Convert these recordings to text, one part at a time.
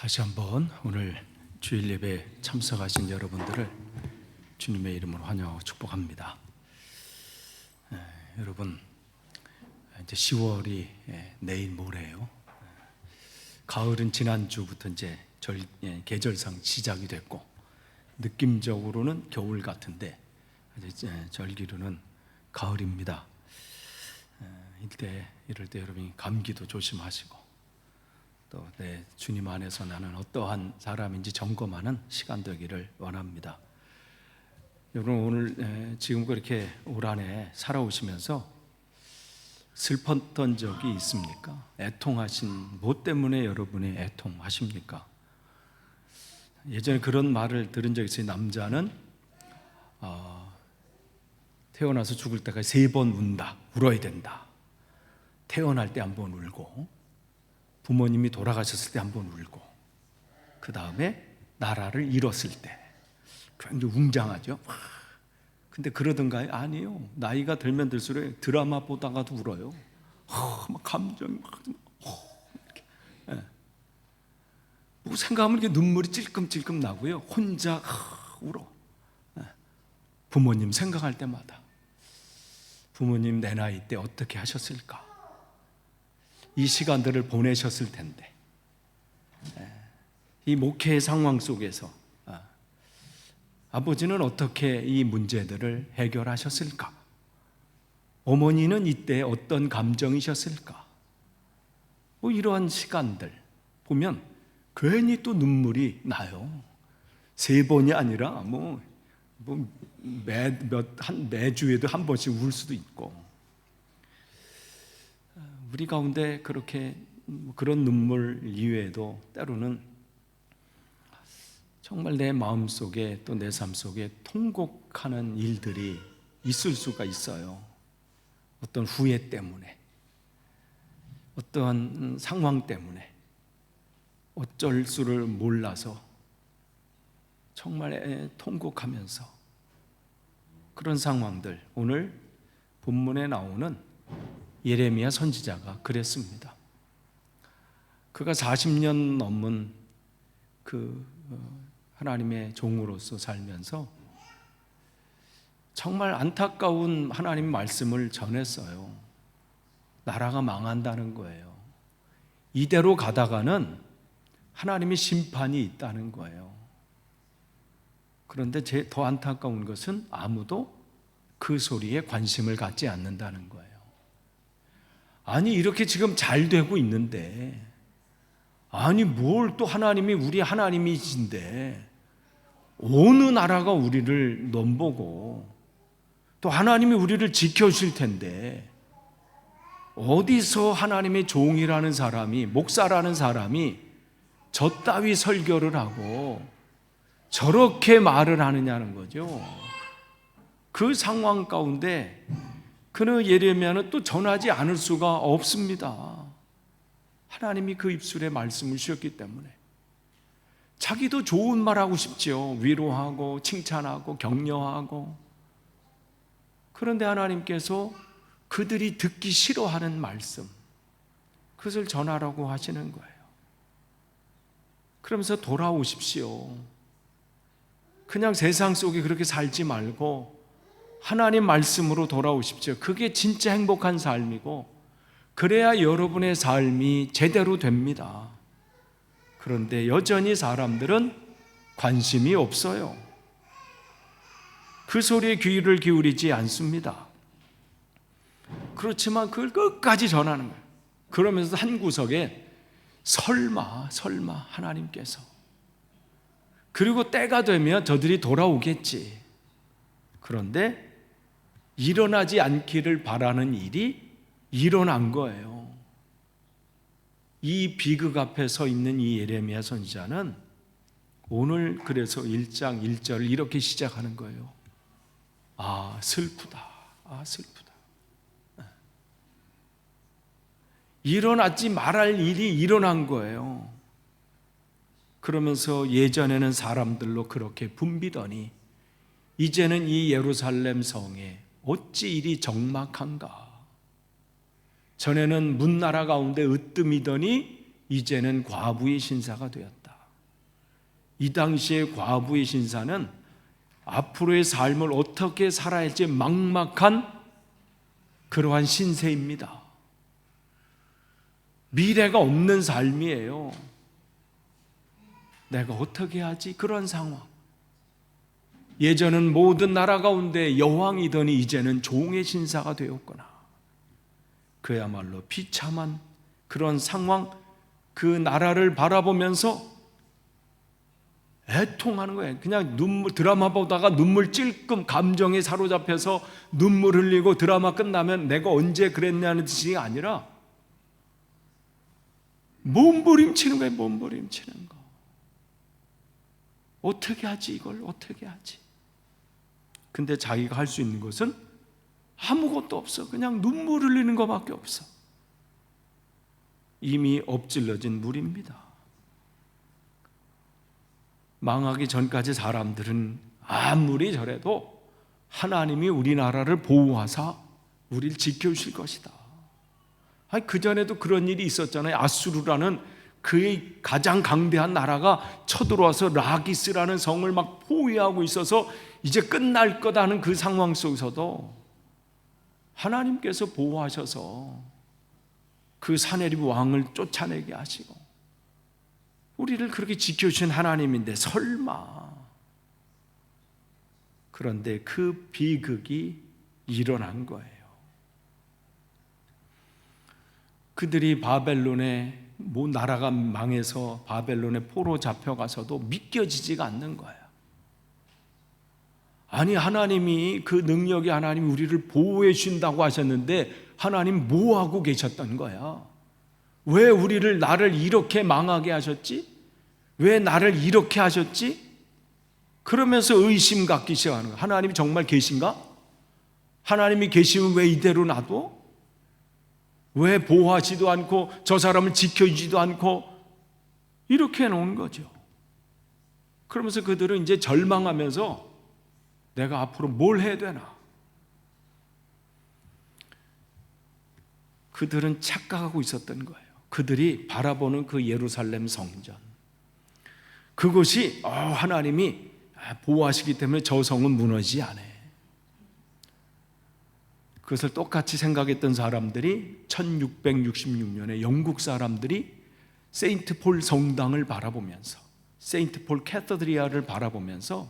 다시 한번 오늘 주일 예배에 참석하신 여러분들을 주님의 이름으로 환영하고 축복합니다. 여러분, 이제 10월이 내일 모레예요. 가을은 지난주부터 이제 계절상 시작이 됐고, 느낌적으로는 겨울 같은데 이제 절기로는 가을입니다. 이럴 때 여러분이 감기도 조심하시고, 또 내 주님 안에서 나는 어떠한 사람인지 점검하는 시간 되기를 원합니다. 여러분, 오늘 지금 그렇게 올 한해 살아오시면서 슬펐던 적이 있습니까? 애통하신 뭐 때문에 여러분이 애통하십니까? 예전에 그런 말을 들은 적이 있어요. 남자는 태어나서 죽을 때까지 3번 운다, 울어야 된다. 태어날 때 1번 울고, 부모님이 돌아가셨을 때 1번 울고, 그 다음에 나라를 잃었을 때 굉장히 웅장하죠. 근데 그러던가요? 아니에요. 나이가 들면 들수록 드라마 보다가도 울어요. 막 감정이 이렇게. 뭐 생각하면 이렇게 눈물이 찔끔찔끔 나고요. 혼자 울어. 부모님 생각할 때마다 부모님 내 나이 때 어떻게 하셨을까? 이 시간들을 보내셨을 텐데, 이 목회의 상황 속에서 아버지는 어떻게 이 문제들을 해결하셨을까? 어머니는 이때 어떤 감정이셨을까? 뭐 이러한 시간들 보면 괜히 또 눈물이 나요. 3번이 아니라 매주에도 1번씩 울 수도 있고, 우리 가운데 그렇게 그런 눈물 이외에도 때로는 정말 내 마음속에 또 내 삶 속에 통곡하는 일들이 있을 수가 있어요. 어떤 후회 때문에, 어떠한 상황 때문에 어쩔 수를 몰라서 정말 통곡하면서 그런 상황들, 오늘 본문에 나오는 예레미야 선지자가 그랬습니다. 그가 40년 넘은 하나님의 종으로서 살면서 정말 안타까운 하나님 말씀을 전했어요. 나라가 망한다는 거예요. 이대로 가다가는 하나님의 심판이 있다는 거예요. 그런데 더 안타까운 것은 아무도 그 소리에 관심을 갖지 않는다는 거예요. 아니, 이렇게 지금 잘 되고 있는데, 아니 뭘 또 하나님이 우리 하나님이신데 어느 나라가 우리를 넘보고 또 하나님이 우리를 지켜주실 텐데, 어디서 하나님의 종이라는 사람이, 목사라는 사람이 저 따위 설교를 하고 저렇게 말을 하느냐는 거죠. 그 상황 가운데 그는 예레미야는 또 전하지 않을 수가 없습니다. 하나님이 그 입술에 말씀을 주셨기 때문에. 자기도 좋은 말 하고 싶죠. 위로하고 칭찬하고 격려하고. 그런데 하나님께서 그들이 듣기 싫어하는 말씀, 그것을 전하라고 하시는 거예요. 그러면서 돌아오십시오. 그냥 세상 속에 그렇게 살지 말고 하나님 말씀으로 돌아오십시오. 그게 진짜 행복한 삶이고, 그래야 여러분의 삶이 제대로 됩니다. 그런데 여전히 사람들은 관심이 없어요. 그 소리에 귀를 기울이지 않습니다. 그렇지만 그걸 끝까지 전하는 거예요. 그러면서 한 구석에 설마 하나님께서, 그리고 때가 되면 저들이 돌아오겠지. 그런데 일어나지 않기를 바라는 일이 일어난 거예요. 이 비극 앞에 서 있는 이 예레미야 선지자는 오늘 그래서 1장 1절을 이렇게 시작하는 거예요. 아, 슬프다. 일어나지 말할 일이 일어난 거예요. 그러면서 예전에는 사람들로 그렇게 붐비더니 이제는 이 예루살렘 성에 어찌 이리 적막한가. 전에는 문나라 가운데 으뜸이더니 이제는 과부의 신사가 되었다. 이 당시의 과부의 신사는 앞으로의 삶을 어떻게 살아야 할지 막막한 그러한 신세입니다. 미래가 없는 삶이에요. 내가 어떻게 하지? 그런 상황. 예전은 모든 나라 가운데 여왕이더니 이제는 종의 신사가 되었구나. 그야말로 비참한 그런 상황, 그 나라를 바라보면서 애통하는 거예요. 그냥 드라마 보다가 눈물 찔끔 감정에 사로잡혀서 눈물 흘리고 드라마 끝나면 내가 언제 그랬냐는 뜻이 아니라 몸부림치는 거예요. 몸부림치는 거. 어떻게 하지? 이걸 어떻게 하지? 근데 자기가 할 수 있는 것은 아무것도 없어. 그냥 눈물 흘리는 것밖에 없어. 이미 엎질러진 물입니다. 망하기 전까지 사람들은 아무리 저래도 하나님이 우리나라를 보호하사 우리를 지켜주실 것이다. 아니, 그전에도 그런 일이 있었잖아요. 아수르라는 그의 가장 강대한 나라가 쳐들어와서 라기스라는 성을 막 포위하고 있어서 이제 끝날 거다는 그 상황 속에서도 하나님께서 보호하셔서 그 사내립 왕을 쫓아내게 하시고 우리를 그렇게 지켜주신 하나님인데 설마. 그런데 그 비극이 일어난 거예요. 그들이 바벨론에 나라가 망해서 바벨론에 포로 잡혀가서도 믿겨지지가 않는 거예요. 아니, 하나님이 그 능력이 하나님이 우리를 보호해 주신다고 하셨는데 하나님 뭐 하고 계셨던 거야? 왜 나를 이렇게 망하게 하셨지? 왜 나를 이렇게 하셨지? 그러면서 의심 갖기 시작하는 거야. 하나님이 정말 계신가? 하나님이 계시면 왜 이대로 놔둬? 왜 보호하지도 않고 저 사람을 지켜주지도 않고 이렇게 해놓은 거죠. 그러면서 그들은 이제 절망하면서 내가 앞으로 뭘 해야 되나? 그들은 착각하고 있었던 거예요. 그들이 바라보는 그 예루살렘 성전, 그것이 하나님이 보호하시기 때문에 저 성은 무너지지 않아. 그것을 똑같이 생각했던 사람들이 1666년에 영국 사람들이 세인트 폴 성당을 바라보면서, 세인트 폴 캐서드리아를 바라보면서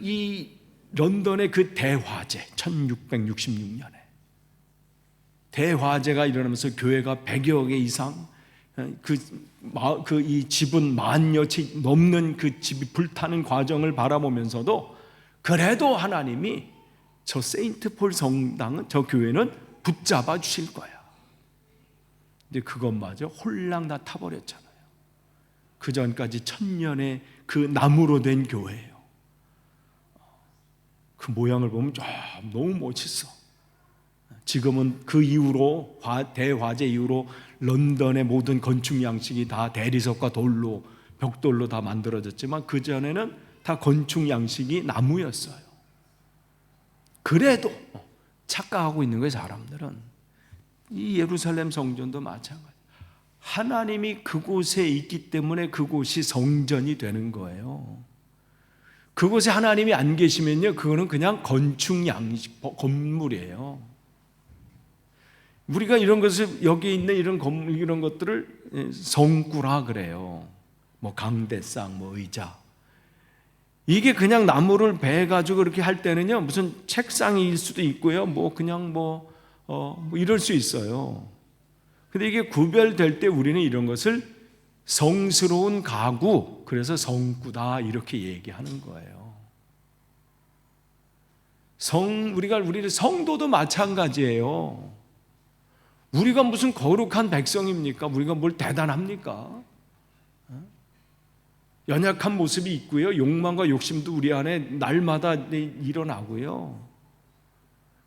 이 런던의 그 대화재, 1666년에 대화재가 일어나면서 교회가 100여 개 이상, 이 집은 10,000여 채 넘는 그 집이 불타는 과정을 바라보면서도 그래도 하나님이 저 세인트 폴 성당은, 저 교회는 붙잡아 주실 거야. 근데 그것마저 홀랑 다 타버렸잖아요. 그 전까지 1000년의 그 나무로 된 교회예요. 그 모양을 보면 너무 멋있어. 지금은 그 이후로, 대화재 이후로 런던의 모든 건축 양식이 다 대리석과 돌로, 벽돌로 다 만들어졌지만 그 전에는 다 건축 양식이 나무였어요. 그래도 착각하고 있는 거예요, 사람들은. 이 예루살렘 성전도 마찬가지. 하나님이 그곳에 있기 때문에 그곳이 성전이 되는 거예요. 그곳에 하나님이 안 계시면요, 그거는 그냥 건축 양식, 건물이에요. 우리가 이런 것을, 여기 있는 이런 건물, 이런 것들을 성구라 그래요. 뭐 강대상, 뭐 의자. 이게 그냥 나무를 베가지고 이렇게 할 때는요, 무슨 책상일 수도 있고요, 뭐 그냥 뭐 이럴 수 있어요. 근데 이게 구별될 때 우리는 이런 것을 성스러운 가구, 그래서 성구다, 이렇게 얘기하는 거예요. 우리를 성도도 마찬가지예요. 우리가 무슨 거룩한 백성입니까? 우리가 뭘 대단합니까? 연약한 모습이 있고요, 욕망과 욕심도 우리 안에 날마다 일어나고요.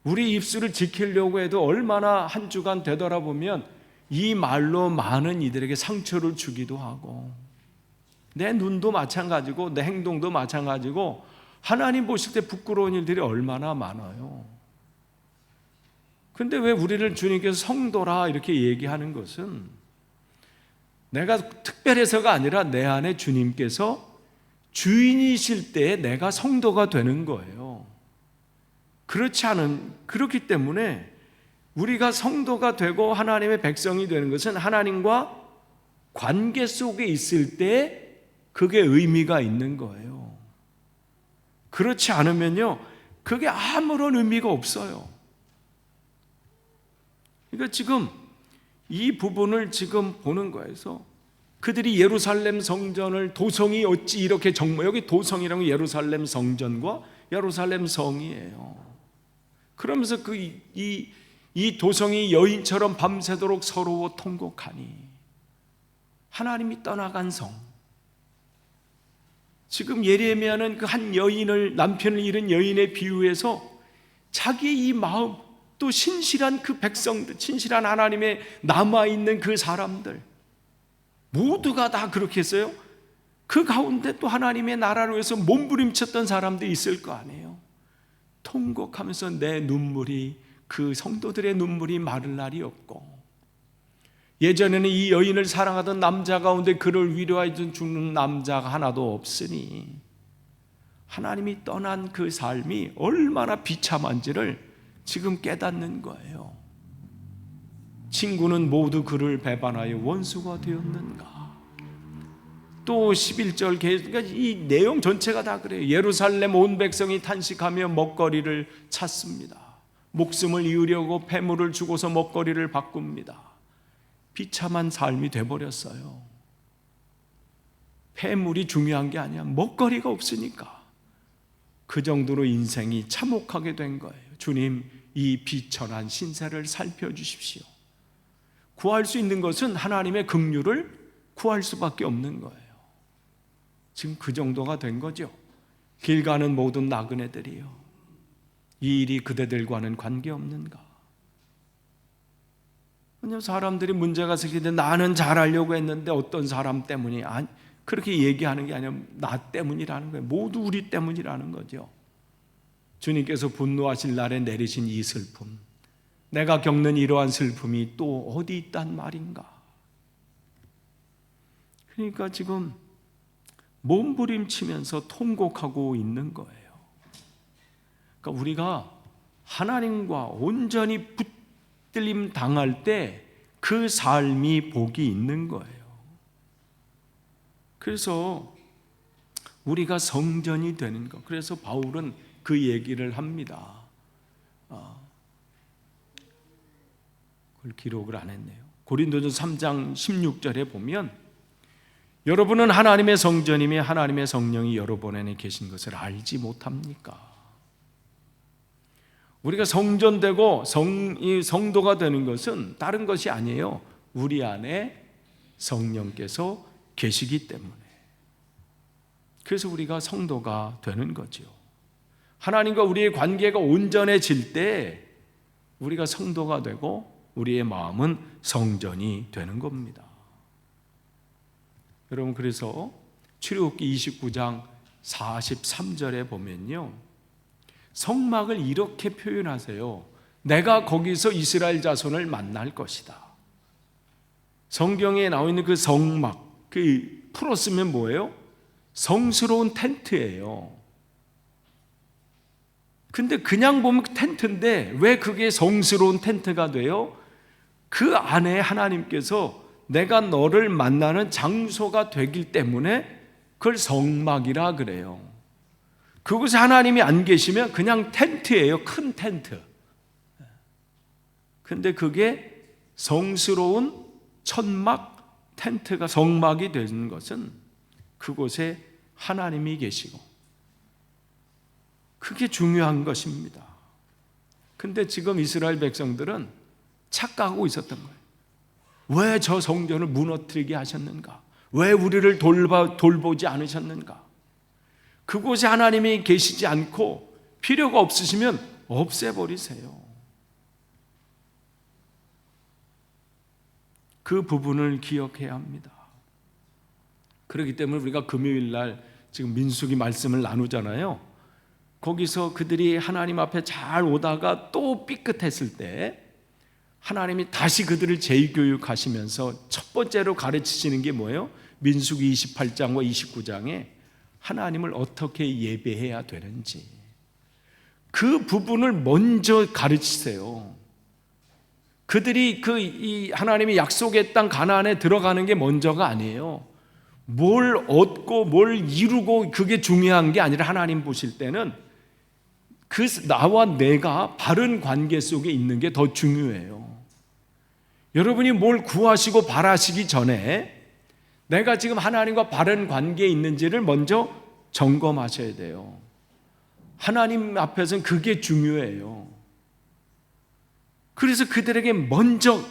우리 입술을 지키려고 해도 얼마나 한 주간 되돌아보면 이 말로 많은 이들에게 상처를 주기도 하고, 내 눈도 마찬가지고 내 행동도 마찬가지고 하나님 보실 때 부끄러운 일들이 얼마나 많아요. 근데 왜 우리를 주님께서 성도라 이렇게 얘기하는 것은, 내가 특별해서가 아니라 내 안에 주님께서 주인이실 때에 내가 성도가 되는 거예요. 그렇기 때문에 우리가 성도가 되고 하나님의 백성이 되는 것은 하나님과 관계 속에 있을 때 그게 의미가 있는 거예요. 그렇지 않으면요, 그게 아무런 의미가 없어요. 그러니까 지금 이 부분을 지금 보는 거에서 그들이 예루살렘 성전을 도성이 어찌 이렇게 여기 도성이라는 예루살렘 성전과 예루살렘 성이에요. 그러면서 이 도성이 여인처럼 밤새도록 서러워 통곡하니 하나님이 떠나간 성. 지금 예레미야는 그 한 여인을, 남편을 잃은 여인에 비유해서 자기의 이 마음, 또 신실한 그 백성들, 신실한 하나님의 남아있는 그 사람들 모두가 다 그렇게 했어요. 그 가운데 또 하나님의 나라를 위해서 몸부림쳤던 사람들이 있을 거 아니에요. 통곡하면서 내 눈물이, 그 성도들의 눈물이 마를 날이 없고, 예전에는 이 여인을 사랑하던 남자 가운데 그를 위로해 주는 남자가 하나도 없으니 하나님이 떠난 그 삶이 얼마나 비참한지를 지금 깨닫는 거예요. 친구는 모두 그를 배반하여 원수가 되었는가. 또 11절, 그러니까 이 내용 전체가 다 그래요. 예루살렘 온 백성이 탄식하며 먹거리를 찾습니다. 목숨을 이으려고 패물을 주고서 먹거리를 바꿉니다. 비참한 삶이 돼버렸어요. 패물이 중요한 게 아니야. 먹거리가 없으니까 그 정도로 인생이 참혹하게 된 거예요. 주님, 이 비천한 신세를 살펴주십시오. 구할 수 있는 것은 하나님의 긍휼을 구할 수밖에 없는 거예요. 지금 그 정도가 된 거죠. 길 가는 모든 나그네들이요, 이 일이 그대들과는 관계없는가? 그냥 사람들이 문제가 생길 때 나는 잘하려고 했는데 어떤 사람 때문이, 아니, 그렇게 얘기하는 게 아니라 나 때문이라는 거예요. 모두 우리 때문이라는 거죠. 주님께서 분노하실 날에 내리신 이 슬픔, 내가 겪는 이러한 슬픔이 또 어디 있단 말인가? 그러니까 지금 몸부림치면서 통곡하고 있는 거예요. 그러니까 우리가 하나님과 온전히 붙들림 당할 때 그 삶이 복이 있는 거예요. 그래서 우리가 성전이 되는 것, 그래서 바울은 그 얘기를 합니다. 그걸 기록을 안 했네요. 고린도전서 3장 16절에 보면, 여러분은 하나님의 성전이며 하나님의 성령이 여러분 안에 계신 것을 알지 못합니까? 우리가 성전되고 성도가 되는 것은 다른 것이 아니에요. 우리 안에 성령께서 계시기 때문에. 그래서 우리가 성도가 되는 거죠. 하나님과 우리의 관계가 온전해질 때 우리가 성도가 되고 우리의 마음은 성전이 되는 겁니다. 여러분, 그래서 출애굽기 29장 43절에 보면요, 성막을 이렇게 표현하세요. 내가 거기서 이스라엘 자손을 만날 것이다. 성경에 나와 있는 그 성막, 그 풀어 쓰면 뭐예요? 성스러운 텐트예요. 근데 그냥 보면 텐트인데 왜 그게 성스러운 텐트가 돼요? 그 안에 하나님께서 내가 너를 만나는 장소가 되기 때문에 그걸 성막이라 그래요. 그곳에 하나님이 안 계시면 그냥 텐트예요. 큰 텐트. 근데 그게 성스러운 천막 텐트가 성막이 되는 것은 그곳에 하나님이 계시고 그게 중요한 것입니다. 근데 지금 이스라엘 백성들은 착각하고 있었던 거예요. 왜 저 성전을 무너뜨리게 하셨는가? 왜 우리를 돌보지 않으셨는가? 그곳에 하나님이 계시지 않고 필요가 없으시면 없애버리세요. 그 부분을 기억해야 합니다. 그렇기 때문에 우리가 금요일 날 지금 민수기 말씀을 나누잖아요. 거기서 그들이 하나님 앞에 잘 오다가 또 삐끗했을 때 하나님이 다시 그들을 재교육하시면서 첫 번째로 가르치시는 게 뭐예요? 민수기 28장과 29장에 하나님을 어떻게 예배해야 되는지 그 부분을 먼저 가르치세요. 그들이 이 하나님이 약속의 땅 가나안에 들어가는 게 먼저가 아니에요. 뭘 얻고 뭘 이루고 그게 중요한 게 아니라 하나님 보실 때는 그 나와 내가 바른 관계 속에 있는 게 더 중요해요. 여러분이 뭘 구하시고 바라시기 전에 내가 지금 하나님과 바른 관계에 있는지를 먼저 점검하셔야 돼요. 하나님 앞에서는 그게 중요해요. 그래서 그들에게 먼저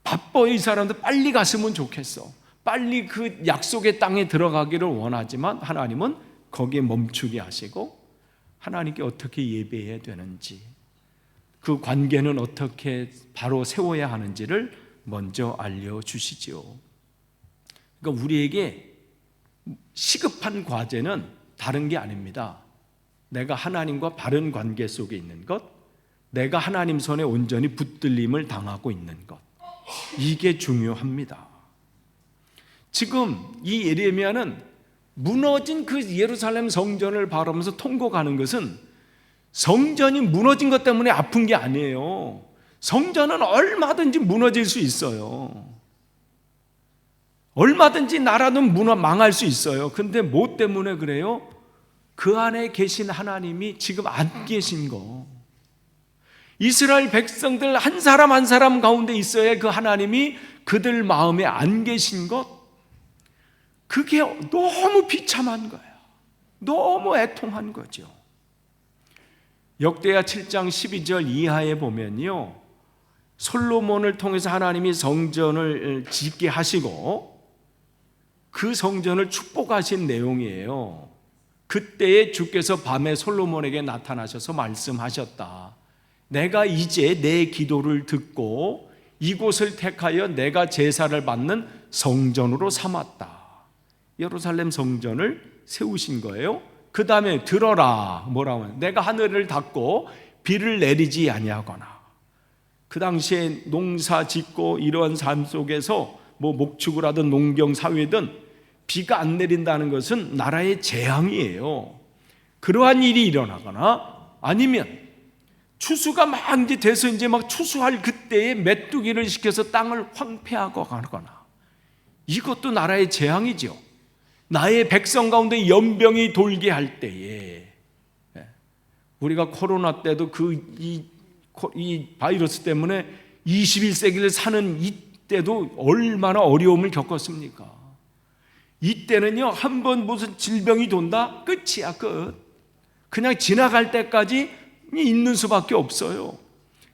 바빠 이 사람들 빨리 갔으면 좋겠어. 빨리 그 약속의 땅에 들어가기를 원하지만 하나님은 거기에 멈추게 하시고 하나님께 어떻게 예배해야 되는지 그 관계는 어떻게 바로 세워야 하는지를 먼저 알려주시죠. 그러니까 우리에게 시급한 과제는 다른 게 아닙니다. 내가 하나님과 바른 관계 속에 있는 것, 내가 하나님 손에 온전히 붙들림을 당하고 있는 것, 이게 중요합니다. 지금 이 예레미야는 무너진 그 예루살렘 성전을 바라보면서 통곡하는 것은 성전이 무너진 것 때문에 아픈 게 아니에요. 성전은 얼마든지 무너질 수 있어요. 얼마든지 나라는 망할 수 있어요. 근데 뭐 때문에 그래요? 그 안에 계신 하나님이 지금 안 계신 거. 이스라엘 백성들 한 사람 한 사람 가운데 있어야 그 하나님이 그들 마음에 안 계신 것, 그게 너무 비참한 거예요. 너무 애통한 거죠. 역대하 7장 12절 이하에 보면요, 솔로몬을 통해서 하나님이 성전을 짓게 하시고 그 성전을 축복하신 내용이에요. 그때에 주께서 밤에 솔로몬에게 나타나셔서 말씀하셨다. 내가 이제 내 기도를 듣고 이곳을 택하여 내가 제사를 받는 성전으로 삼았다. 예루살렘 성전을 세우신 거예요. 그 다음에 들어라. 뭐라고 하면 내가 하늘을 닫고 비를 내리지 아니하거나. 그 당시에 농사 짓고 이러한 삶 속에서 뭐 목축을 하든 농경 사회든 비가 안 내린다는 것은 나라의 재앙이에요. 그러한 일이 일어나거나 아니면 추수가 막 이제 돼서 이제 막 추수할 그때에 메뚜기를 시켜서 땅을 황폐하고 가거나, 이것도 나라의 재앙이죠. 나의 백성 가운데 연병이 돌게 할 때에, 우리가 코로나 때도 이 바이러스 때문에 21세기를 사는 이때도 얼마나 어려움을 겪었습니까? 이때는요, 한번 무슨 질병이 돈다? 끝이야, 끝. 그냥 지나갈 때까지 있는 수밖에 없어요.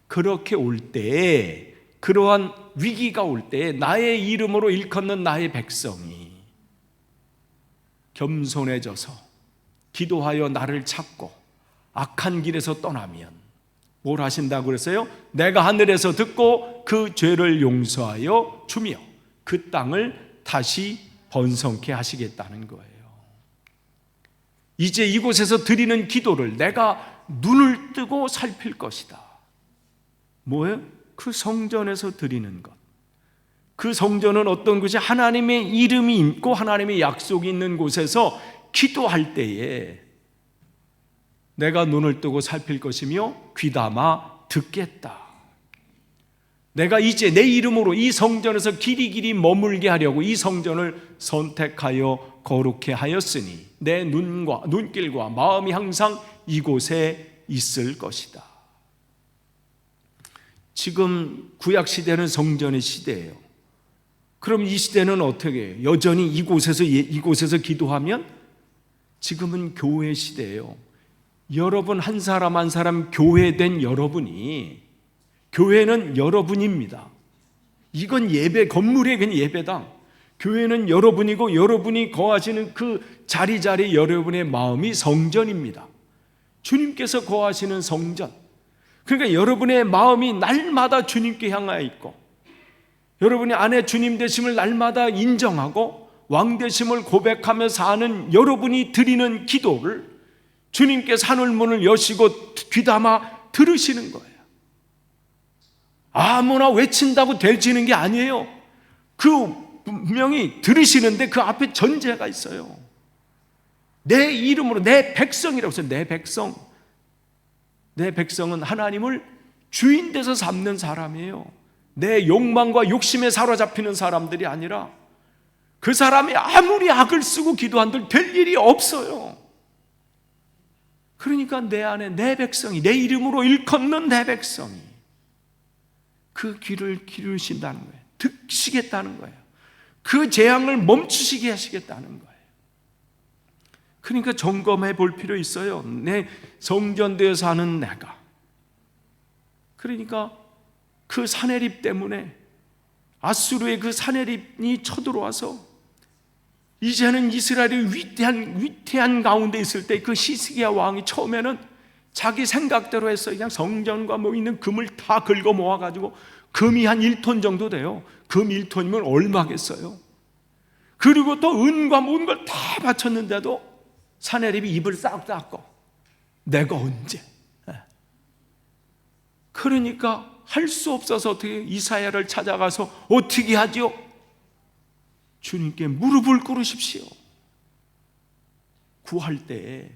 그렇게 올 때에, 그러한 위기가 올 때에 나의 이름으로 일컫는 나의 백성이 겸손해져서 기도하여 나를 찾고 악한 길에서 떠나면 뭘 하신다고 그랬어요? 내가 하늘에서 듣고 그 죄를 용서하여 주며 그 땅을 다시 번성케 하시겠다는 거예요. 이제 이곳에서 드리는 기도를 내가 눈을 뜨고 살필 것이다. 뭐예요? 그 성전에서 드리는 것. 그 성전은 어떤 곳이 하나님의 이름이 있고 하나님의 약속이 있는 곳에서 기도할 때에 내가 눈을 뜨고 살필 것이며 귀담아 듣겠다. 내가 이제 내 이름으로 이 성전에서 길이길이 머물게 하려고 이 성전을 선택하여 거룩해 하였으니 내 눈길과 마음이 항상 이곳에 있을 것이다. 지금 구약시대는 성전의 시대예요. 그럼 이 시대는 어떻게 해요? 여전히 이곳에서 기도하면? 지금은 교회 시대예요. 여러분 한 사람 한 사람 교회된 여러분이, 교회는 여러분입니다. 이건 예배, 건물의 그냥 예배당. 교회는 여러분이고 여러분이 거하시는 그 자리 여러분의 마음이 성전입니다. 주님께서 거하시는 성전. 그러니까 여러분의 마음이 날마다 주님께 향하여 있고 여러분이 안에 주님 되심을 날마다 인정하고 왕 되심을 고백하며 사는 여러분이 드리는 기도를 주님께서 하늘문을 여시고 귀담아 들으시는 거예요. 아무나 외친다고 되지는 게 아니에요. 그 분명히 들으시는데 그 앞에 전제가 있어요. 내 이름으로 내 백성이라고 해서 내 백성. 내 백성은 하나님을 주인 돼서 삼는 사람이에요. 내 욕망과 욕심에 사로잡히는 사람들이 아니라 그 사람이 아무리 악을 쓰고 기도한들 될 일이 없어요. 그러니까 내 안에 내 백성이, 내 이름으로 일컫는 내 백성이 그 귀를 기울이신다는 거예요. 듣시겠다는 거예요. 그 재앙을 멈추시게 하시겠다는 거예요. 그러니까 점검해 볼 필요 있어요. 내 성전되어 사는 내가. 그러니까 그 사내립 때문에 아수르의 그 사내립이 쳐들어와서 이제는 이스라엘이 위태한 가운데 있을 때 그 시스기야 왕이 처음에는 자기 생각대로 해서 그냥 성전과 뭐 있는 금을 다 긁어 모아가지고 금이 한 1톤 정도 돼요. 금 1톤이면 얼마겠어요? 그리고 또 은과 모든 걸 다 바쳤는데도 사내립이 입을 싹 닫고 내가 언제? 그러니까 할 수 없어서 어떻게 이사야를 찾아가서 어떻게 하지요? 주님께 무릎을 꿇으십시오. 구할 때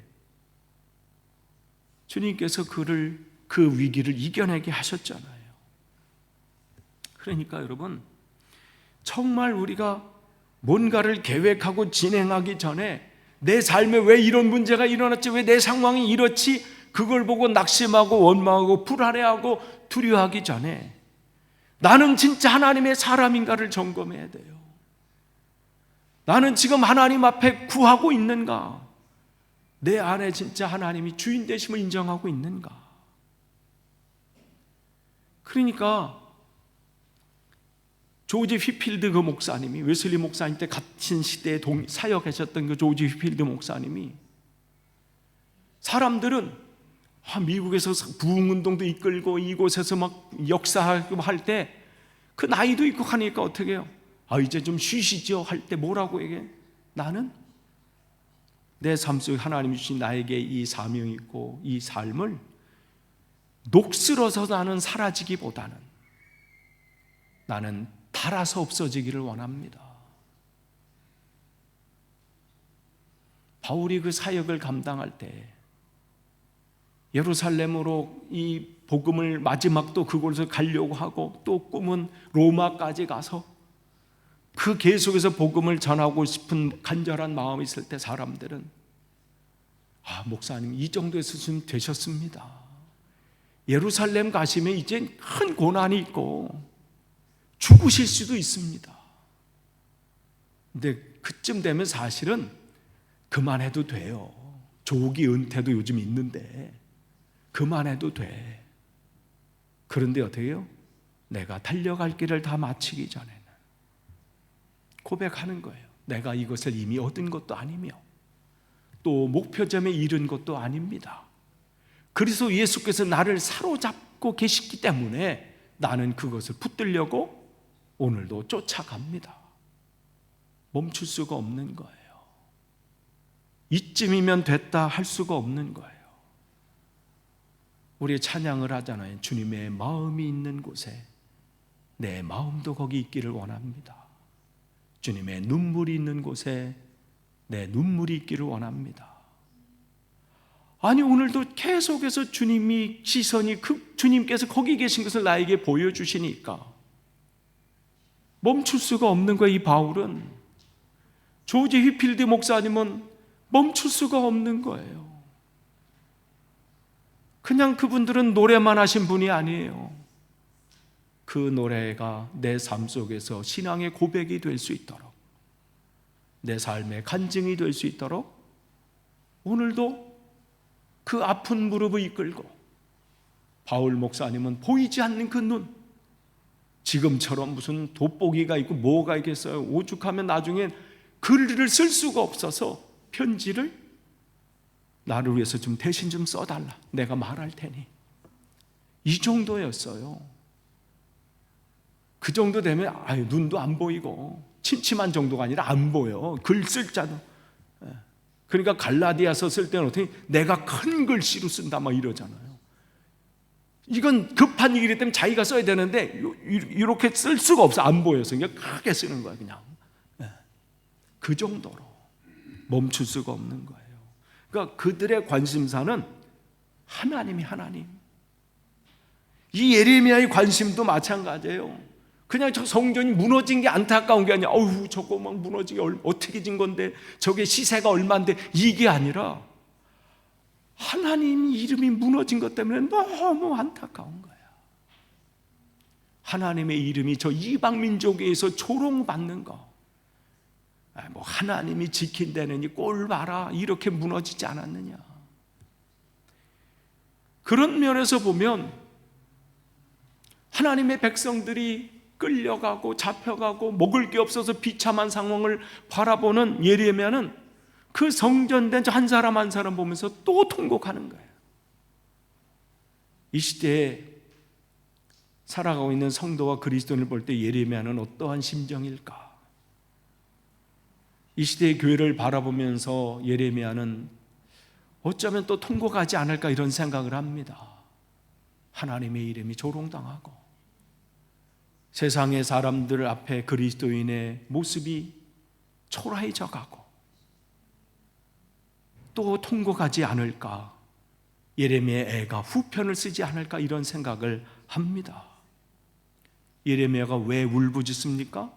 주님께서 그 위기를 이겨내게 하셨잖아요. 그러니까 여러분, 정말 우리가 뭔가를 계획하고 진행하기 전에 내 삶에 왜 이런 문제가 일어났지, 왜 내 상황이 이렇지, 그걸 보고 낙심하고 원망하고 불안해하고 두려워하기 전에 나는 진짜 하나님의 사람인가를 점검해야 돼요. 나는 지금 하나님 앞에 구하고 있는가? 내 안에 진짜 하나님이 주인 되심을 인정하고 있는가? 그러니까 조지 휘필드 그 목사님이, 웨슬리 목사님 때 같은 시대에 사역하셨던 그 조지 휘필드 목사님이, 사람들은 미국에서 부흥운동도 이끌고 이곳에서 막 역사하고 할 때 그 나이도 있고 하니까 어떻게 해요? 이제 좀 쉬시죠 할 때 뭐라고 얘기해? 나는 내 삶 속에 하나님이 주신 나에게 이 사명이 있고 이 삶을 녹슬어서 나는 사라지기보다는 나는 닳아서 없어지기를 원합니다. 바울이 그 사역을 감당할 때 예루살렘으로 이 복음을 마지막도 그곳을 가려고 하고 또 꿈은 로마까지 가서 그 계속해서 복음을 전하고 싶은 간절한 마음이 있을 때 사람들은 목사님 이 정도에서 좀 되셨습니다. 예루살렘 가시면 이제 큰 고난이 있고 죽으실 수도 있습니다. 근데 그쯤 되면 사실은 그만해도 돼요. 조기 은퇴도 요즘 있는데 그만해도 돼. 그런데 어떻게 해요? 내가 달려갈 길을 다 마치기 전에는 고백하는 거예요. 내가 이것을 이미 얻은 것도 아니며 또 목표점에 이른 것도 아닙니다. 그래서 예수께서 나를 사로잡고 계시기 때문에 나는 그것을 붙들려고 오늘도 쫓아갑니다. 멈출 수가 없는 거예요. 이쯤이면 됐다 할 수가 없는 거예요. 우리 찬양을 하잖아요. 주님의 마음이 있는 곳에 내 마음도 거기 있기를 원합니다. 주님의 눈물이 있는 곳에 내 눈물이 있기를 원합니다. 아니 오늘도 계속해서 주님이 시선이 주님께서 거기 계신 것을 나에게 보여주시니까 멈출 수가 없는 거예요. 이 바울은, 조지 휘필드 목사님은 멈출 수가 없는 거예요. 그냥 그분들은 노래만 하신 분이 아니에요. 그 노래가 내 삶 속에서 신앙의 고백이 될 수 있도록, 내 삶의 간증이 될 수 있도록 오늘도 그 아픈 무릎을 이끌고, 바울 목사님은 보이지 않는 그 눈, 지금처럼 무슨 돋보기가 있고 뭐가 있겠어요. 오죽하면 나중엔 글을 쓸 수가 없어서 편지를 나를 위해서 좀 대신 좀 써달라, 내가 말할 테니, 이 정도였어요. 그 정도 되면 눈도 안 보이고 침침한 정도가 아니라 안 보여. 글 쓸 자도. 그러니까 갈라디아서 쓸 때는 어떻게 내가 큰 글씨로 쓴다 막 이러잖아요. 이건 급한 일이기 때문에 자기가 써야 되는데 이렇게 쓸 수가 없어. 안 보여서 그냥 크게 쓰는 거야. 그냥 그 정도로 멈출 수가 없는 거예요. 그러니까 그들의 관심사는 하나님이 하나님. 이 예레미야의 관심도 마찬가지예요. 그냥 저 성전이 무너진 게 안타까운 게 아니야. 어우, 저거 막 무너지게 어떻게 진 건데, 저게 시세가 얼마인데, 이게 아니라 하나님 이름이 무너진 것 때문에 너무 안타까운 거야. 하나님의 이름이 저 이방 민족에서 조롱받는 거, 뭐 하나님이 지킨다느니 꼴 봐라, 이렇게 무너지지 않았느냐. 그런 면에서 보면 하나님의 백성들이 끌려가고 잡혀가고 먹을 게 없어서 비참한 상황을 바라보는 예레미야는 그 성전된 한 사람 한 사람 보면서 또 통곡하는 거예요. 이 시대에 살아가고 있는 성도와 그리스도인을 볼 때 예레미야는 어떠한 심정일까? 이 시대의 교회를 바라보면서 예레미야는 어쩌면 또 통곡하지 않을까 이런 생각을 합니다. 하나님의 이름이 조롱당하고 세상의 사람들 앞에 그리스도인의 모습이 초라해져 가고 또 통곡하지 않을까, 예레미야의 애가 후편을 쓰지 않을까 이런 생각을 합니다. 예레미야가 왜 울부짖습니까?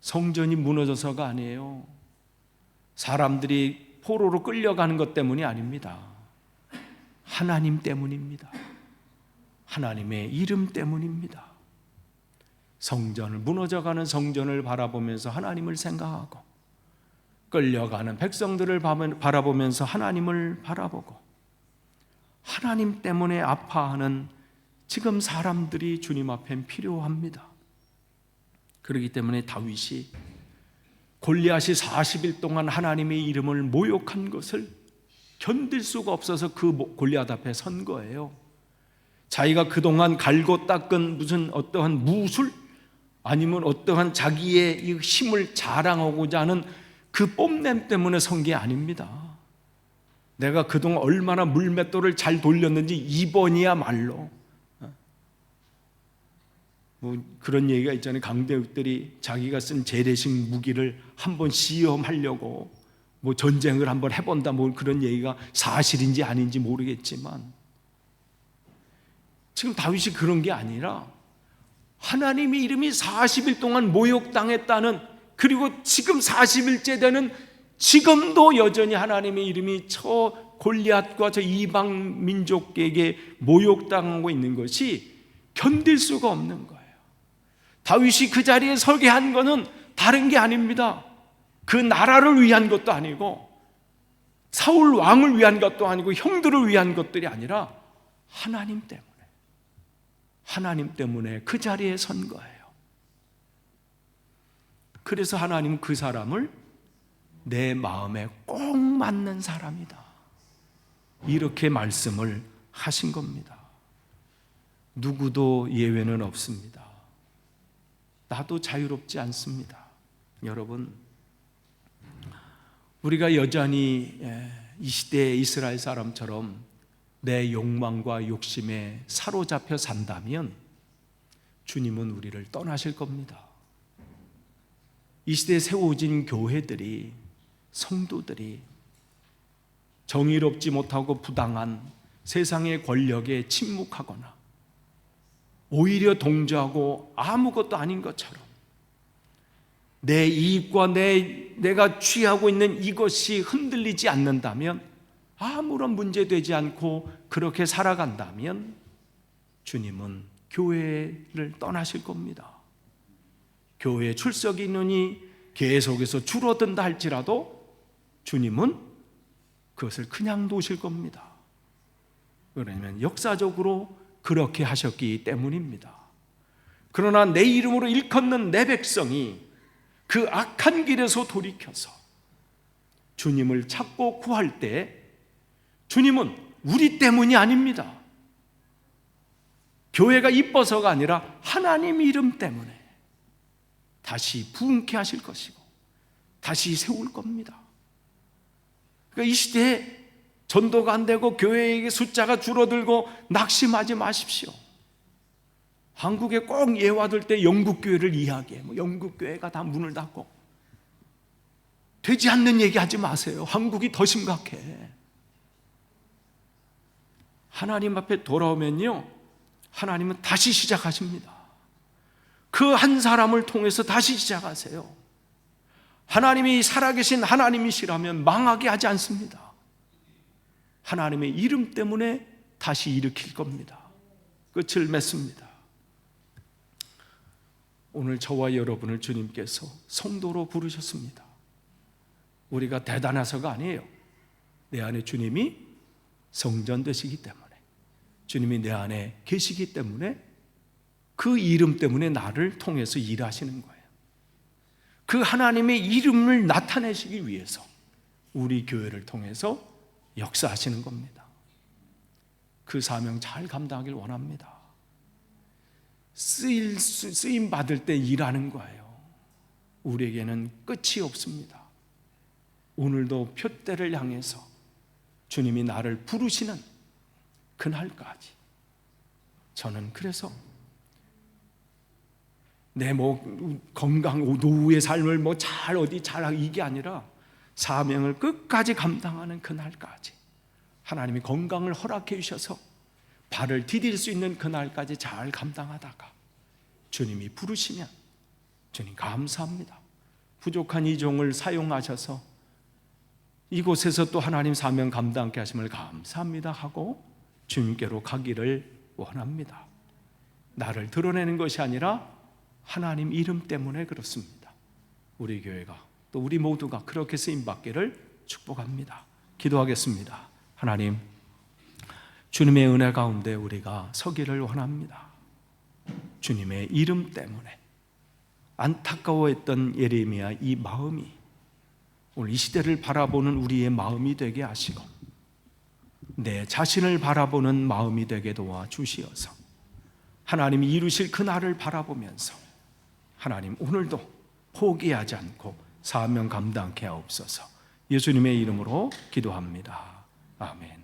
성전이 무너져서가 아니에요. 사람들이 포로로 끌려가는 것 때문이 아닙니다. 하나님 때문입니다. 하나님의 이름 때문입니다. 성전을, 무너져가는 성전을 바라보면서 하나님을 생각하고, 끌려가는 백성들을 바라보면서 하나님을 바라보고, 하나님 때문에 아파하는 지금 사람들이 주님 앞엔 필요합니다. 그렇기 때문에 다윗이 골리앗이 40일 동안 하나님의 이름을 모욕한 것을 견딜 수가 없어서 그 골리앗 앞에 선 거예요. 자기가 그동안 갈고 닦은 무슨 어떠한 무술, 아니면 어떠한 자기의 이 힘을 자랑하고자 하는 그 뽐냄 때문에 선 게 아닙니다. 내가 그동안 얼마나 물맷돌을 잘 돌렸는지 이번이야말로, 뭐 그런 얘기가 있잖아요. 강대국들이 자기가 쓴 재래식 무기를 한번 시험하려고 뭐 전쟁을 한번 해본다, 뭐 그런 얘기가 사실인지 아닌지 모르겠지만, 지금 다윗이 그런 게 아니라 하나님의 이름이 40일 동안 모욕당했다는, 그리고 지금 40일째 되는 지금도 여전히 하나님의 이름이 저 골리앗과 저 이방 민족에게 모욕당하고 있는 것이 견딜 수가 없는 거예요. 다윗이 그 자리에 서게 한 것은 다른 게 아닙니다. 그 나라를 위한 것도 아니고 사울 왕을 위한 것도 아니고 형들을 위한 것들이 아니라 하나님 때문에 그 자리에 선 거예요. 그래서 하나님은 그 사람을 내 마음에 꼭 맞는 사람이다, 이렇게 말씀을 하신 겁니다. 누구도 예외는 없습니다. 나도 자유롭지 않습니다. 여러분, 우리가 여전히 이 시대의 이스라엘 사람처럼 내 욕망과 욕심에 사로잡혀 산다면 주님은 우리를 떠나실 겁니다. 이 시대에 세워진 교회들이, 성도들이 정의롭지 못하고 부당한 세상의 권력에 침묵하거나 오히려 동조하고 아무것도 아닌 것처럼 내 이익과 내가 취하고 있는 이것이 흔들리지 않는다면, 아무런 문제되지 않고 그렇게 살아간다면 주님은 교회를 떠나실 겁니다. 교회에 출석이 있느니 계속해서 줄어든다 할지라도 주님은 그것을 그냥 두실 겁니다. 왜냐하면 역사적으로 그렇게 하셨기 때문입니다. 그러나 내 이름으로 일컫는 내 백성이 그 악한 길에서 돌이켜서 주님을 찾고 구할 때 주님은 우리 때문이 아닙니다. 교회가 이뻐서가 아니라 하나님 이름 때문에 다시 부흥케 하실 것이고 다시 세울 겁니다. 그러니까 이 시대에 전도가 안 되고 교회의 숫자가 줄어들고 낙심하지 마십시오. 한국에 꼭 예화될 때 영국 교회를 이야기해. 영국 교회가 다 문을 닫고. 되지 않는 얘기하지 마세요. 한국이 더 심각해. 하나님 앞에 돌아오면요, 하나님은 다시 시작하십니다. 그 한 사람을 통해서 다시 시작하세요. 하나님이 살아계신 하나님이시라면 망하게 하지 않습니다. 하나님의 이름 때문에 다시 일으킬 겁니다. 끝을 맺습니다. 오늘 저와 여러분을 주님께서 성도로 부르셨습니다. 우리가 대단해서가 아니에요. 내 안에 주님이 성전되시기 때문에, 주님이 내 안에 계시기 때문에, 그 이름 때문에 나를 통해서 일하시는 거예요. 그 하나님의 이름을 나타내시기 위해서 우리 교회를 통해서 역사하시는 겁니다. 그 사명 잘 감당하길 원합니다. 쓰임 받을 때 일하는 거예요. 우리에게는 끝이 없습니다. 오늘도 표대를 향해서 주님이 나를 부르시는 그날까지 저는 그래서 내 건강 노후의 삶을 잘 어디 잘 이게 아니라 사명을 끝까지 감당하는 그날까지 하나님이 건강을 허락해 주셔서 발을 디딜 수 있는 그날까지 잘 감당하다가 주님이 부르시면 주님 감사합니다. 부족한 이 종을 사용하셔서 이곳에서 또 하나님 사명 감당케 하심을 감사합니다 하고 주님께로 가기를 원합니다. 나를 드러내는 것이 아니라 하나님 이름 때문에 그렇습니다. 우리 교회가 또 우리 모두가 그렇게 쓰임받기를 축복합니다. 기도하겠습니다. 하나님, 주님의 은혜 가운데 우리가 서기를 원합니다. 주님의 이름 때문에 안타까워했던 예레미야 이 마음이 오늘 이 시대를 바라보는 우리의 마음이 되게 하시고 내 자신을 바라보는 마음이 되게 도와주시어서 하나님이 이루실 그날을 바라보면서 하나님 오늘도 포기하지 않고 사명 감당케 하옵소서. 예수님의 이름으로 기도합니다. 아멘.